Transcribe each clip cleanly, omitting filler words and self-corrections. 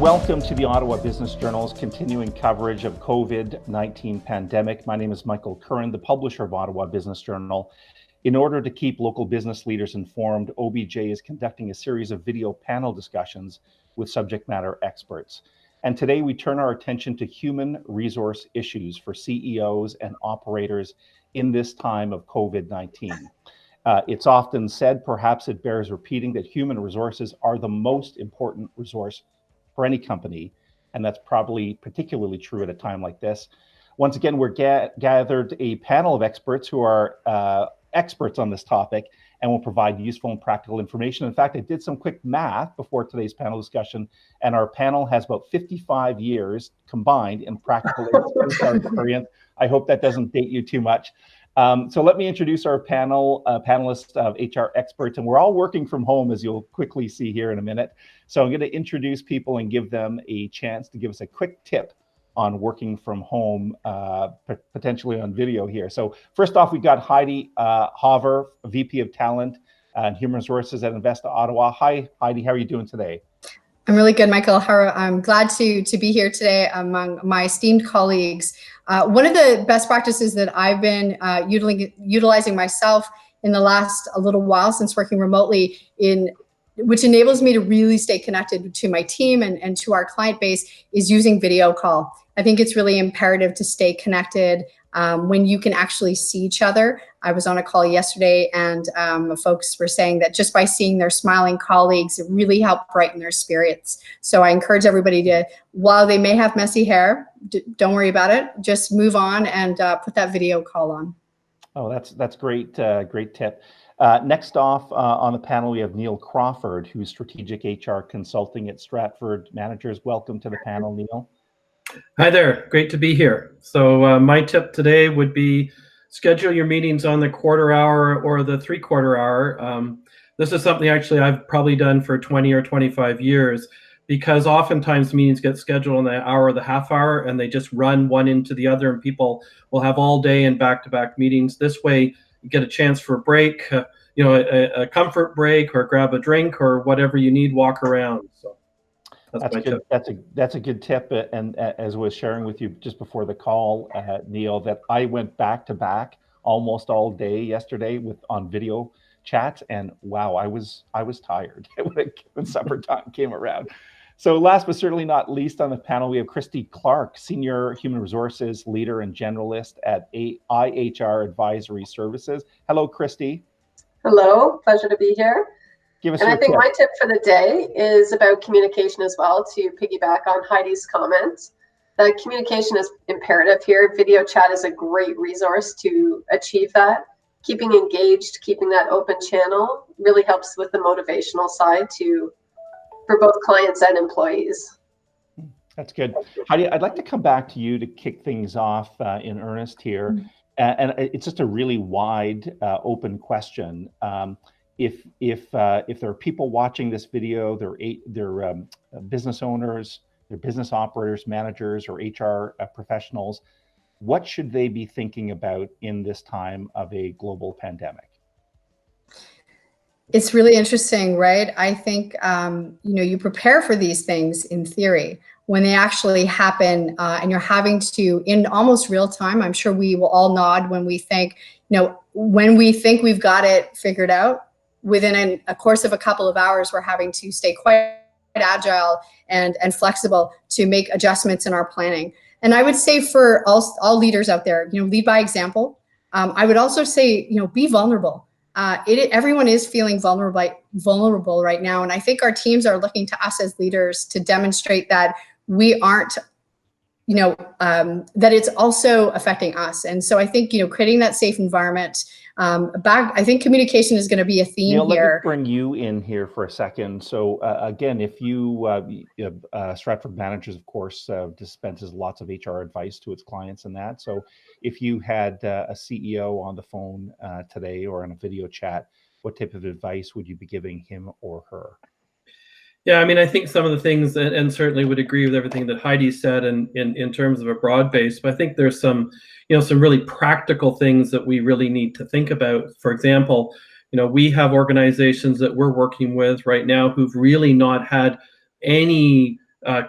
Welcome to the Ottawa Business Journal's continuing coverage of COVID-19 pandemic. My name is Michael Curran, the publisher of Ottawa Business Journal. In order to keep local business leaders informed, OBJ is conducting a series of video panel discussions with subject matter experts. And today we turn our attention to human resource issues for CEOs and operators in this time of COVID-19. It's often said, perhaps it bears repeating, that human resources are the most important resource for any company, and that's probably particularly true at a time like this. Once again, we're gathered a panel of experts who are experts on this topic and will provide useful and practical information. In fact, I did some quick math before today's panel discussion, and our panel has about 55 years combined in practical experience. I hope that doesn't date you too much. So let me introduce our panelists of HR experts, and we're all working from home, as you'll quickly see here in a minute. So I'm going to introduce people and give them a chance to give us a quick tip on working from home, potentially on video here. So first off, we've got Heidi Hover, VP of Talent and Human Resources at Investa Ottawa. Hi, Heidi, how are you doing today? I'm really good, Michael. I'm glad to be here today among my esteemed colleagues. One of the best practices that I've been utilizing myself in the last a little while since working remotely, which enables me to really stay connected to my team and to our client base, is using video call. I think it's really imperative to stay connected when you can actually see each other. I was on a call yesterday, and folks were saying that just by seeing their smiling colleagues, it really helped brighten their spirits. So I encourage everybody to, while they may have messy hair, don't worry about it. Just move on and put that video call on. Oh, that's great, great tip. Next off on the panel, we have Neil Crawford, who's Strategic HR Consulting at Stratford Managers. Welcome to the panel, Neil. Hi there, great to be here. So my tip today would be schedule your meetings on the quarter hour or the 3/4 hour. This is something actually I've probably done for 20 or 25 years, because oftentimes meetings get scheduled in the hour or the half hour and they just run one into the other, and people will have all day in back-to-back meetings. This way you get a chance for a break, a comfort break, or grab a drink or whatever you need, walk around. So that's good. That's a good tip. And as I was sharing with you just before the call, Neil, that I went back to back almost all day yesterday on video chats, and wow, I was tired when supper time came around. So last but certainly not least on the panel, we have Christy Clark, Senior Human Resources Leader and Generalist at IHR Advisory Services. Hello, Christy. Hello, pleasure to be here. And I think my tip for the day is about communication as well, to piggyback on Heidi's comments. That communication is imperative here. Video chat is a great resource to achieve that. Keeping engaged, keeping that open channel really helps with the motivational side for both clients and employees. That's good. Heidi, I'd like to come back to you to kick things off in earnest here. And it's just a really wide open question. If there are people watching this video, they're business owners, they're business operators, managers, or HR professionals, what should they be thinking about in this time of a global pandemic? It's really interesting, right? I think you prepare for these things in theory. When they actually happen and you're having to, in almost real time, I'm sure we will all nod when we think, when we think we've got it figured out, within a course of a couple of hours, we're having to stay quite agile and flexible to make adjustments in our planning. And I would say for all leaders out there, lead by example. I would also say, be vulnerable. Everyone is feeling vulnerable right now. And I think our teams are looking to us as leaders to demonstrate that we aren't, that it's also affecting us. And so I think, creating that safe environment, I think communication is going to be a theme Neil, here. Let me bring you in here for a second. So again, if Stratford Managers, of course, dispenses lots of HR advice to its clients and that. So if you had a CEO on the phone today or in a video chat, what type of advice would you be giving him or her? Yeah, I mean, I think some of the things, and certainly would agree with everything that Heidi said in terms of a broad base, but I think there's some really practical things that we really need to think about. For example, we have organizations that we're working with right now who've really not had any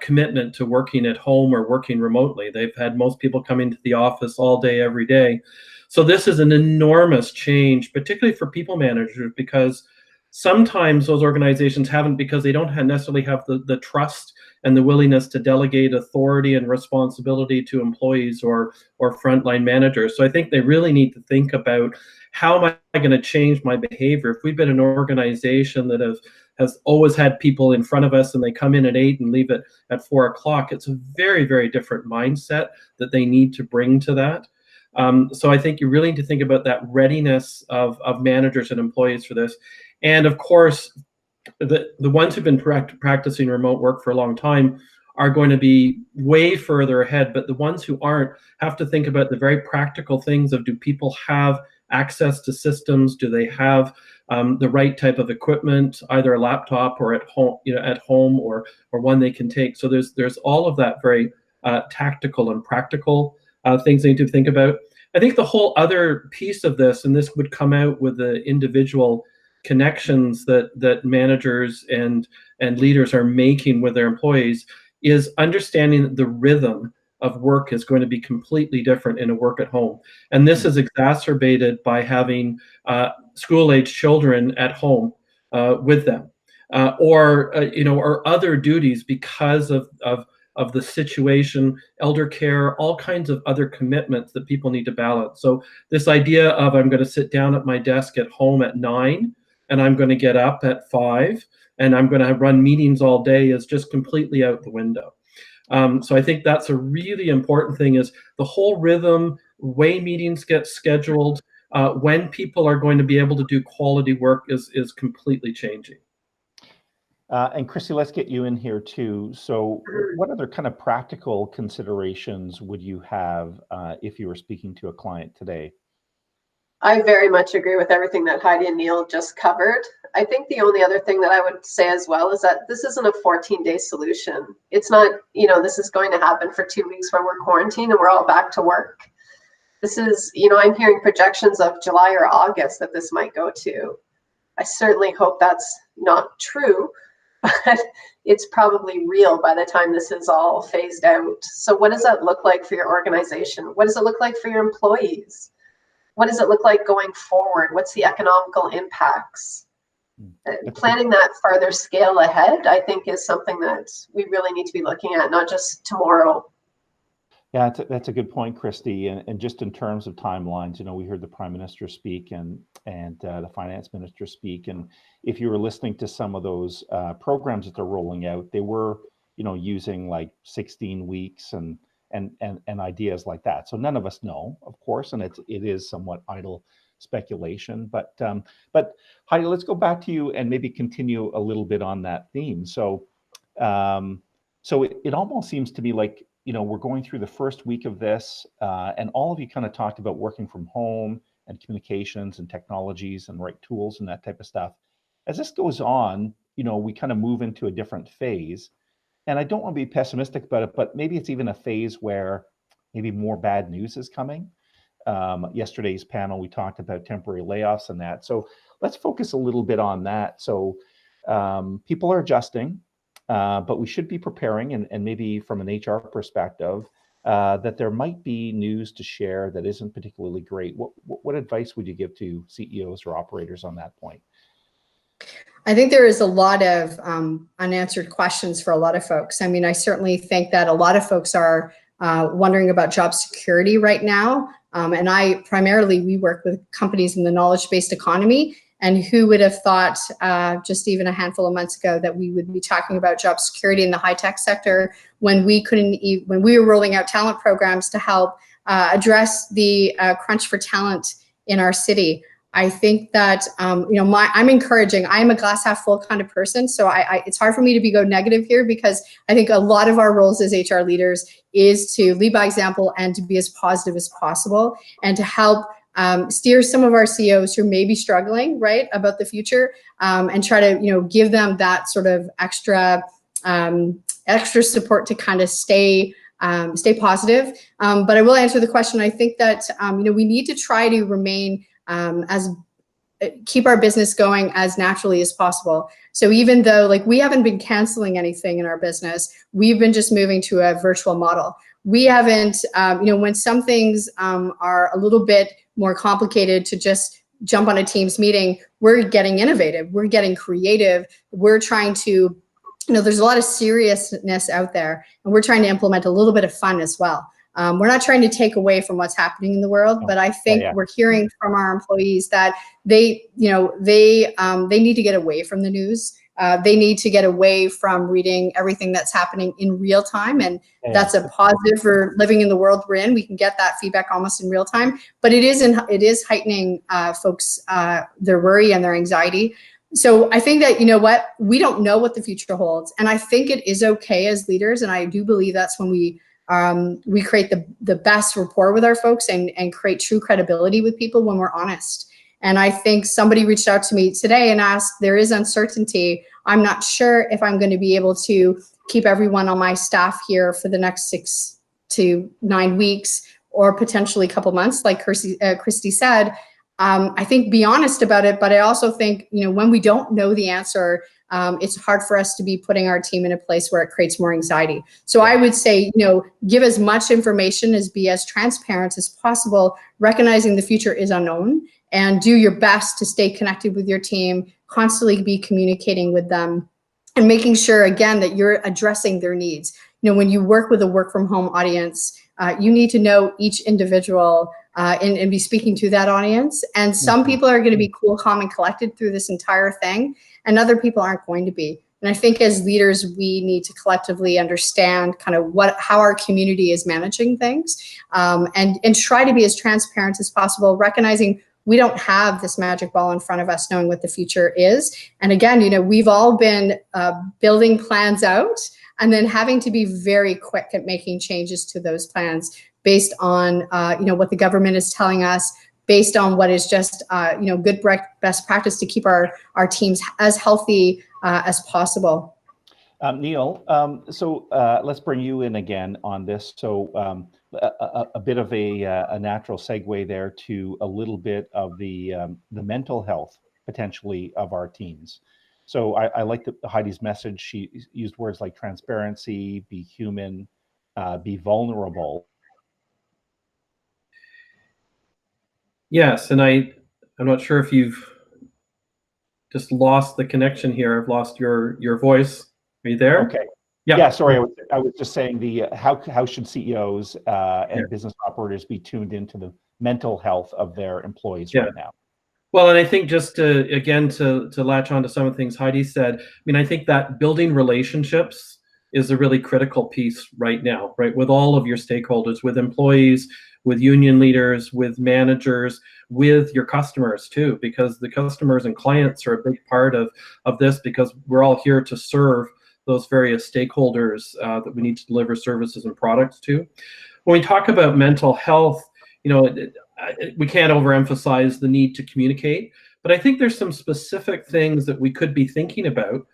commitment to working at home or working remotely. They've had most people coming to the office all day, every day. So this is an enormous change, particularly for people managers, because sometimes those organizations haven't, because they don't necessarily have the trust and the willingness to delegate authority and responsibility to employees or frontline managers. So I think they really need to think about, how am I going to change my behavior? If we've been an organization that has always had people in front of us and they come in at 8 and leave at 4 o'clock, it's a very, very different mindset that they need to bring to that. So I think you really need to think about that readiness of managers and employees for this. And of course, the ones who've been practicing remote work for a long time are going to be way further ahead, but the ones who aren't have to think about the very practical things of, do people have access to systems? Do they have the right type of equipment, either a laptop or at home, or one they can take? So there's all of that very tactical and practical things they need to think about. I think the whole other piece of this, and this would come out with the individual connections that managers and leaders are making with their employees, is understanding that the rhythm of work is going to be completely different in a work at home. And this is exacerbated by having school-age children at home with them, or other duties because of the situation, elder care, all kinds of other commitments that people need to balance. So this idea of, I'm going to sit down at my desk at home at 9 and I'm going to get up at 5 and I'm going to run meetings all day, is just completely out the window. So I think that's a really important thing, is the whole rhythm, way meetings get scheduled, when people are going to be able to do quality work is completely changing. And Christy, let's get you in here too. So what other kind of practical considerations would you have if you were speaking to a client today? I very much agree with everything that Heidi and Neil just covered. I think the only other thing that I would say as well is that this isn't a 14-day solution. It's not, this is going to happen for 2 weeks where we're quarantined and we're all back to work. This is, I'm hearing projections of July or August that this might go to. I certainly hope that's not true, but it's probably real by the time this is all phased out. So what does that look like for your organization? What does it look like for your employees? What does it look like going forward? What's the economical impacts? Planning that farther scale ahead, I think, is something that we really need to be looking at, not just tomorrow. Yeah, that's a good point, Christy. And just in terms of timelines, we heard the Prime Minister speak and the Finance Minister speak. And if you were listening to some of those programs that they're rolling out, they were, using like 16 weeks and ideas like that. So none of us know, of course, and it is somewhat idle speculation. But Heidi, let's go back to you and maybe continue a little bit on that theme. So it almost seems to be like, we're going through the first week of this, and all of you kind of talked about working from home and communications and technologies and right tools and that type of stuff. As this goes on, we kind of move into a different phase. And I don't want to be pessimistic about it, but maybe it's even a phase where maybe more bad news is coming. Yesterday's panel, we talked about temporary layoffs and that. So let's focus a little bit on that. So people are adjusting, but we should be preparing, and maybe from an HR perspective, that there might be news to share that isn't particularly great. What advice would you give to CEOs or operators on that point? I think there is a lot of unanswered questions for a lot of folks. I mean, I certainly think that a lot of folks are wondering about job security right now. And we work with companies in the knowledge-based economy. And who would have thought just even a handful of months ago that we would be talking about job security in the high-tech sector when we when we were rolling out talent programs to help address the crunch for talent in our city. I think that, I'm encouraging. I am a glass half full kind of person. So it's hard for me to go negative here, because I think a lot of our roles as HR leaders is to lead by example and to be as positive as possible, and to help steer some of our CEOs who may be struggling, right, about the future, and try to, give them that sort of extra support to kind of stay positive. But I will answer the question. I think that, we need to try to remain as keep our business going as naturally as possible. So even though like we haven't been canceling anything in our business, we've been just moving to a virtual model. We haven't, when some things are a little bit more complicated to just jump on a Teams meeting, we're getting innovative, we're getting creative, we're trying to, there's a lot of seriousness out there, and we're trying to implement a little bit of fun as well. We're not trying to take away from what's happening in the world, but I think we're hearing from our employees that they need to get away from the news. They need to get away from reading everything that's happening in real time, and that's a positive for living in the world we're in. We can get that feedback almost in real time, but it is heightening folks their worry and their anxiety. So I think that, we don't know what the future holds, and I think it is okay as leaders, and I do believe that's when we create the best rapport with our folks and create true credibility with people when we're honest. And I think somebody reached out to me today and asked, there is uncertainty. I'm not sure if I'm going to be able to keep everyone on my staff here for the next 6 to 9 weeks or potentially a couple months, like Christy said. I think be honest about it, but I also think, when we don't know the answer, it's hard for us to be putting our team in a place where it creates more anxiety. So I would say, give as much information as be as transparent as possible, recognizing the future is unknown, and do your best to stay connected with your team, constantly be communicating with them, and making sure, again, that you're addressing their needs. When you work with a work from home audience, you need to know each individual and be speaking to that audience. And some people are going to be cool, calm, and collected through this entire thing, and other people aren't going to be. And I think as leaders, we need to collectively understand kind of how our community is managing things, and try to be as transparent as possible, recognizing we don't have this magic ball in front of us knowing what the future is. And again, we've all been building plans out and then having to be very quick at making changes to those plans based on what the government is telling us, based on what is just good best practice to keep our teams as healthy as possible. Neil, so let's bring you in again on this. So a bit of a natural segue there to a little bit of the mental health potentially of our teams. So I like Heidi's message. She used words like transparency, be human, be vulnerable. Yes, and I'm not sure if you've just lost the connection here. I've lost your voice. Are you there? Okay. Yeah. Sorry, I was just saying how should CEOs and business operators be tuned into the mental health of their employees right now? Well, and I think just to latch on to some of the things Heidi said, I think that building relationships is a really critical piece right now, right? With all of your stakeholders, with employees, with union leaders, with managers, with your customers too, because the customers and clients are a big part of this, because we're all here to serve those various stakeholders that we need to deliver services and products to. When we talk about mental health, we can't overemphasize the need to communicate, but I think there's some specific things that we could be thinking about.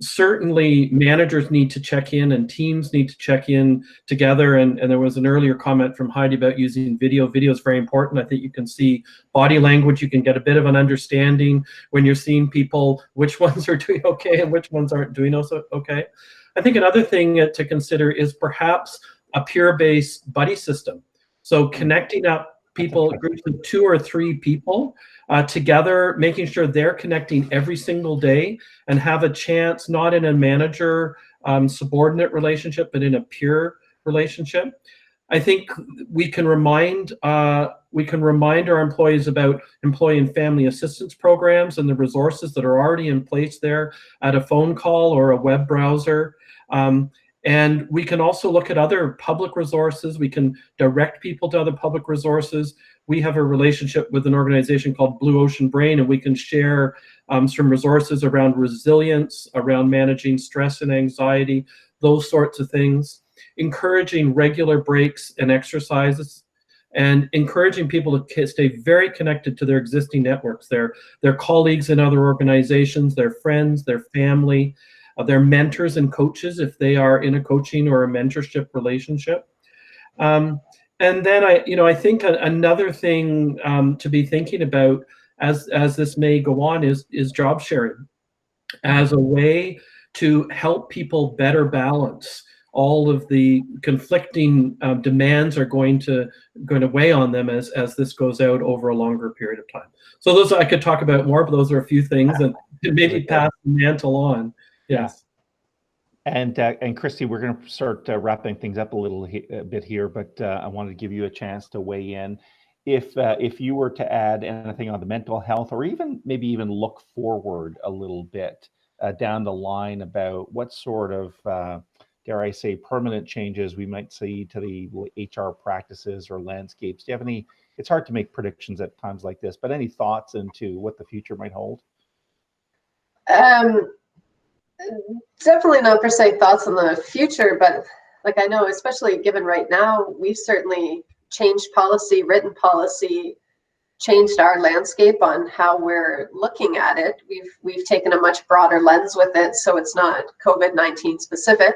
Certainly managers need to check in and teams need to check in together. And there was an earlier comment from Heidi about using video. Video is very important. I think you can see body language. You can get a bit of an understanding when you're seeing people, which ones are doing okay and which ones aren't doing okay. I think another thing to consider is perhaps a peer-based buddy system. So connecting up people, groups of 2 or 3 people together, making sure they're connecting every single day and have a chance, not in a manager subordinate relationship, but in a peer relationship. I think we can remind our employees about employee and family assistance programs and the resources that are already in place there at a phone call or a web browser. And we can also look at other public resources. We can direct people to other public resources. We have a relationship with an organization called Blue Ocean Brain, and we can share some resources around resilience, around managing stress and anxiety, those sorts of things. Encouraging regular breaks and exercises, and encouraging people to stay very connected to their existing networks, their colleagues in other organizations, their friends, their family, their mentors and coaches if they are in a coaching or a mentorship relationship. And then I think another thing to be thinking about as this may go on, is job sharing as a way to help people better balance all of the conflicting demands are going to weigh on them as this goes out over a longer period of time. So those I could talk about more, but those are a few things, and maybe pass the mantle on. Yes. And Christy, we're going to start wrapping things up a bit here, but I wanted to give you a chance to weigh in. If you were to add anything on the mental health, or maybe even look forward a little bit down the line about what sort of dare I say, permanent changes we might see to the HR practices or landscapes. Do you have any? It's hard to make predictions at times like this, but any thoughts into what the future might hold? Definitely not per se thoughts on the future, but like I know, especially given right now, we've certainly changed policy, written policy, changed our landscape on how we're looking at it. We've taken a much broader lens with it, so it's not COVID-19 specific.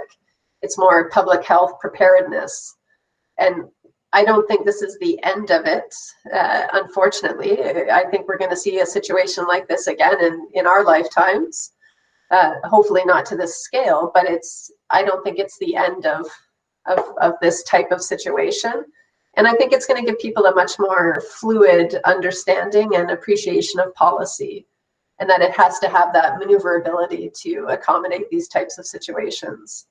It's more public health preparedness. And I don't think this is the end of it, unfortunately. I think we're going to see a situation like this again in our lifetimes. Hopefully not to this scale, but I don't think it's the end of this type of situation. And I think it's going to give people a much more fluid understanding and appreciation of policy, and that it has to have that maneuverability to accommodate these types of situations.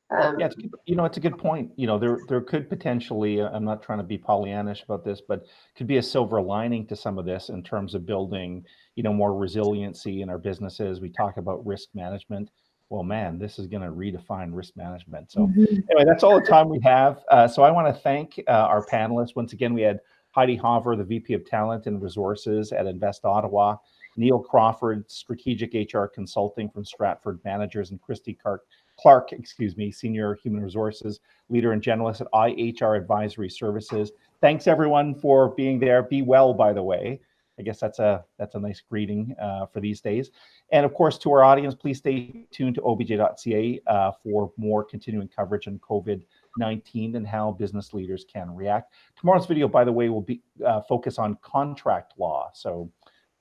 Yeah, it's a good point. There could potentially, I'm not trying to be Pollyannish about this, but could be a silver lining to some of this in terms of building, more resiliency in our businesses. We talk about risk management. Well, man, this is going to redefine risk management. So anyway, that's all the time we have. So I want to thank our panelists. Once again, we had Heidi Hover, the VP of Talent and Resources at Invest Ottawa, Neil Crawford, Strategic HR Consulting from Stratford Managers, and Christy Clark, Senior Human Resources Leader and Generalist at IHR Advisory Services. Thanks everyone for being there. Be well, by the way. I guess that's a nice greeting for these days. And of course, to our audience, please stay tuned to obj.ca for more continuing coverage on COVID-19 and how business leaders can react. Tomorrow's video, by the way, will be focus on contract law. So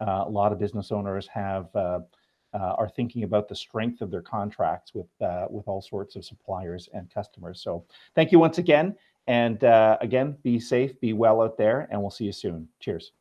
a lot of business owners are thinking about the strength of their contracts with all sorts of suppliers and customers. So thank you once again. And again, be safe, be well out there, and we'll see you soon. Cheers.